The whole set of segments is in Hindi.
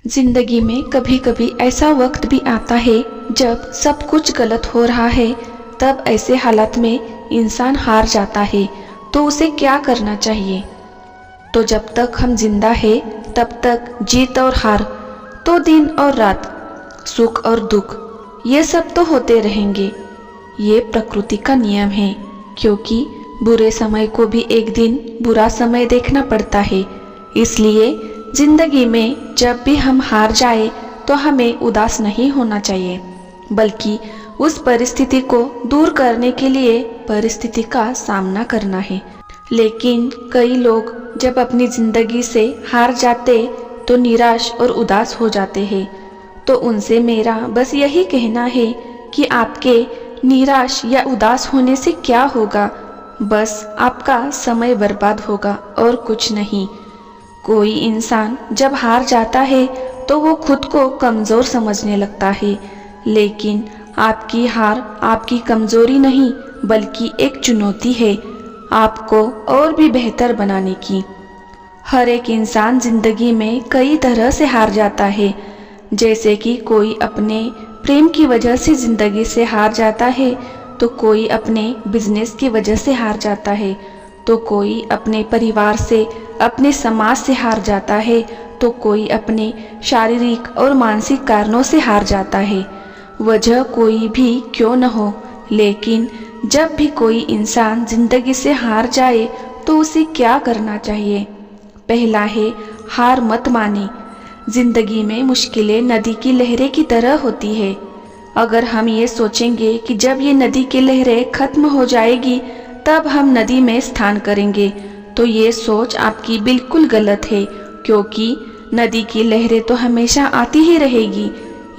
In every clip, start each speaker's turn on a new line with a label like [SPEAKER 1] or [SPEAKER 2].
[SPEAKER 1] जिंदगी में कभी कभी ऐसा वक्त भी आता है जब सब कुछ गलत हो रहा है। तब ऐसे हालात में इंसान हार जाता है। तो उसे क्या करना चाहिए? तो जब तक हम जिंदा है तब तक जीत और हार, तो दिन और रात, सुख और दुख, ये सब तो होते रहेंगे। ये प्रकृति का नियम है, क्योंकि बुरे समय को भी एक दिन बुरा समय देखना पड़ता है। इसलिए जिंदगी में जब भी हम हार जाए तो हमें उदास नहीं होना चाहिए, बल्कि उस परिस्थिति को दूर करने के लिए परिस्थिति का सामना करना है। लेकिन कई लोग जब अपनी जिंदगी से हार जाते तो निराश और उदास हो जाते हैं। तो उनसे मेरा बस यही कहना है कि आपके निराश या उदास होने से क्या होगा? बस आपका समय बर्बाद होगा और कुछ नहीं। कोई इंसान जब हार जाता है तो वो खुद को कमज़ोर समझने लगता है, लेकिन आपकी हार आपकी कमज़ोरी नहीं बल्कि एक चुनौती है आपको और भी बेहतर बनाने की। हर एक इंसान ज़िंदगी में कई तरह से हार जाता है। जैसे कि कोई अपने प्रेम की वजह से ज़िंदगी से हार जाता है, तो कोई अपने बिजनेस की वजह से हार जाता है, तो कोई अपने परिवार से, अपने समाज से हार जाता है, तो कोई अपने शारीरिक और मानसिक कारणों से हार जाता है। वजह कोई भी क्यों न हो, लेकिन जब भी कोई इंसान जिंदगी से हार जाए तो उसे क्या करना चाहिए? पहला है, हार मत माने। जिंदगी में मुश्किलें नदी की लहरें की तरह होती है। अगर हम ये सोचेंगे कि जब ये नदी की लहरें खत्म हो जाएगी तब हम नदी में स्नान करेंगे, तो ये सोच आपकी बिल्कुल गलत है, क्योंकि नदी की लहरें तो हमेशा आती ही रहेगी।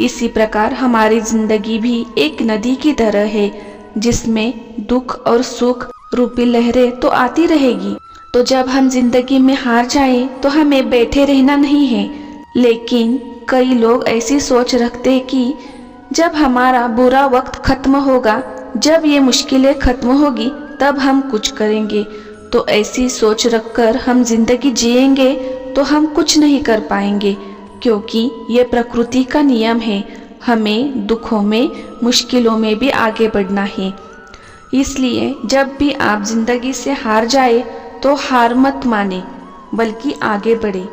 [SPEAKER 1] इसी प्रकार हमारी जिंदगी भी एक नदी की तरह है, जिसमें दुख और सुख रूपी लहरें तो आती रहेगी। तो जब हम जिंदगी में हार जाएं तो हमें बैठे रहना नहीं है। लेकिन कई लोग ऐसी सोच रखते हैं कि जब हमारा बुरा वक्त खत्म होगा, जब ये मुश्किलें खत्म होगी तब हम कुछ करेंगे। तो ऐसी सोच रखकर हम जिंदगी जिएंगे तो हम कुछ नहीं कर पाएंगे, क्योंकि ये प्रकृति का नियम है। हमें दुखों में, मुश्किलों में भी आगे बढ़ना है। इसलिए जब भी आप जिंदगी से हार जाए तो हार मत माने, बल्कि आगे बढ़े।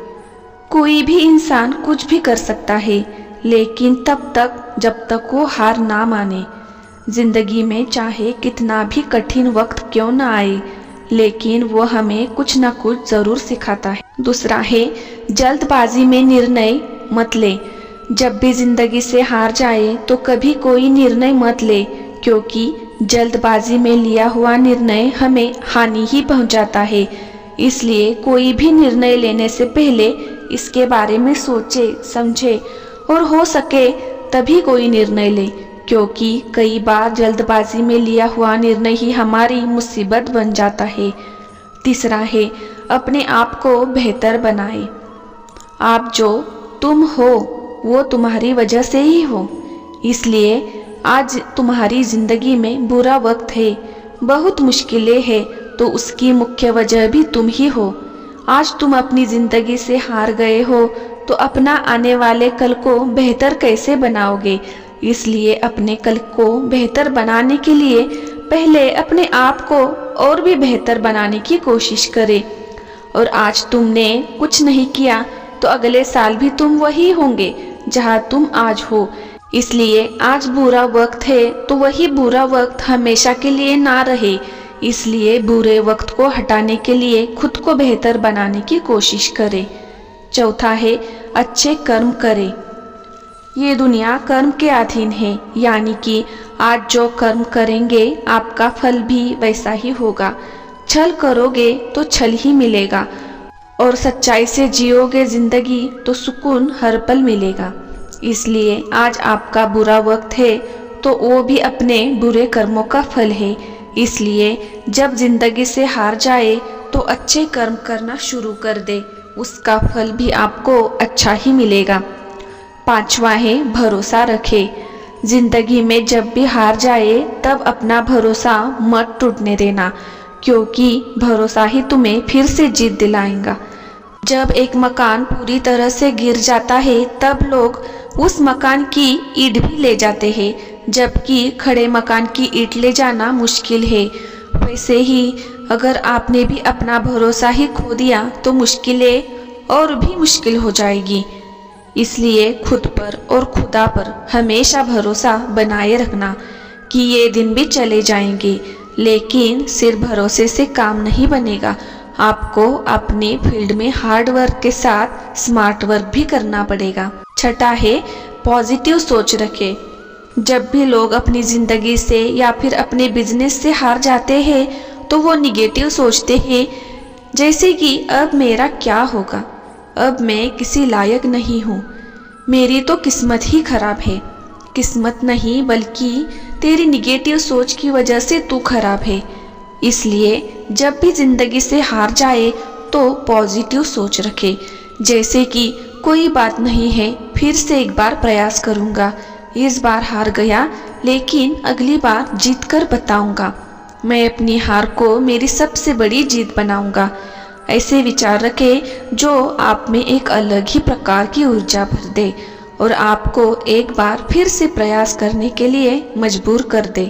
[SPEAKER 1] कोई भी इंसान कुछ भी कर सकता है, लेकिन तब तक जब तक वो हार ना माने। जिंदगी में चाहे कितना भी कठिन वक्त क्यों ना आए, लेकिन वो हमें कुछ ना कुछ जरूर सिखाता है। दूसरा है, जल्दबाजी में निर्णय मत ले। जब भी जिंदगी से हार जाए तो कभी कोई निर्णय मत ले, क्योंकि जल्दबाजी में लिया हुआ निर्णय हमें हानि ही पहुंचाता है। इसलिए कोई भी निर्णय लेने से पहले इसके बारे में सोचे समझे और हो सके तभी कोई निर्णय ले, क्योंकि कई बार जल्दबाजी में लिया हुआ निर्णय ही हमारी मुसीबत बन जाता है। तीसरा है, अपने आप को बेहतर बनाए। आप जो तुम हो वो तुम्हारी वजह से ही हो। इसलिए आज तुम्हारी जिंदगी में बुरा वक्त है, बहुत मुश्किलें हैं, तो उसकी मुख्य वजह भी तुम ही हो। आज तुम अपनी जिंदगी से हार गए हो तो अपना आने वाले कल को बेहतर कैसे बनाओगे? इसलिए अपने कल को बेहतर बनाने के लिए पहले अपने आप को और भी बेहतर बनाने की कोशिश करें। और आज तुमने कुछ नहीं किया तो अगले साल भी तुम वही होंगे जहां तुम आज हो। इसलिए आज बुरा वक्त है तो वही बुरा वक्त हमेशा के लिए ना रहे। इसलिए बुरे वक्त को हटाने के लिए खुद को बेहतर बनाने की कोशिश करें। चौथा है, अच्छे कर्म करें। ये दुनिया कर्म के अधीन है, यानी कि आज जो कर्म करेंगे आपका फल भी वैसा ही होगा। छल करोगे तो छल ही मिलेगा, और सच्चाई से जियोगे जिंदगी तो सुकून हर पल मिलेगा। इसलिए आज आपका बुरा वक्त है तो वो भी अपने बुरे कर्मों का फल है। इसलिए जब जिंदगी से हार जाए तो अच्छे कर्म करना शुरू कर दे, उसका फल भी आपको अच्छा ही मिलेगा। पांचवा है, भरोसा रखे। जिंदगी में जब भी हार जाए तब अपना भरोसा मत टूटने देना, क्योंकि भरोसा ही तुम्हें फिर से जीत दिलाएगा। जब एक मकान पूरी तरह से गिर जाता है तब लोग उस मकान की ईंट भी ले जाते हैं, जबकि खड़े मकान की ईंट ले जाना मुश्किल है। वैसे ही अगर आपने भी अपना भरोसा ही खो दिया तो मुश्किलें और भी मुश्किल हो जाएगी। इसलिए खुद पर और खुदा पर हमेशा भरोसा बनाए रखना कि ये दिन भी चले जाएंगे, लेकिन सिर्फ भरोसे से काम नहीं बनेगा। आपको अपने फील्ड में हार्ड वर्क के साथ स्मार्ट वर्क भी करना पड़ेगा। छठा है पॉजिटिव सोच रखें। जब भी लोग अपनी ज़िंदगी से या फिर अपने बिजनेस से हार जाते हैं तो वो निगेटिव सोचते हैं, जैसे कि अब मेरा क्या होगा, अब मैं किसी लायक नहीं हूँ, मेरी तो किस्मत ही खराब है। किस्मत नहीं बल्कि तेरी निगेटिव सोच की वजह से तू खराब है। इसलिए जब भी ज़िंदगी से हार जाए तो पॉजिटिव सोच रखे, जैसे कि कोई बात नहीं है, फिर से एक बार प्रयास करूँगा। इस बार हार गया लेकिन अगली बार जीत कर बताऊँगा। मैं अपनी हार को मेरी सबसे बड़ी जीत बनाऊँगा। ऐसे विचार रखें जो आप में एक अलग ही प्रकार की ऊर्जा भर दे और आपको एक बार फिर से प्रयास करने के लिए मजबूर कर दे।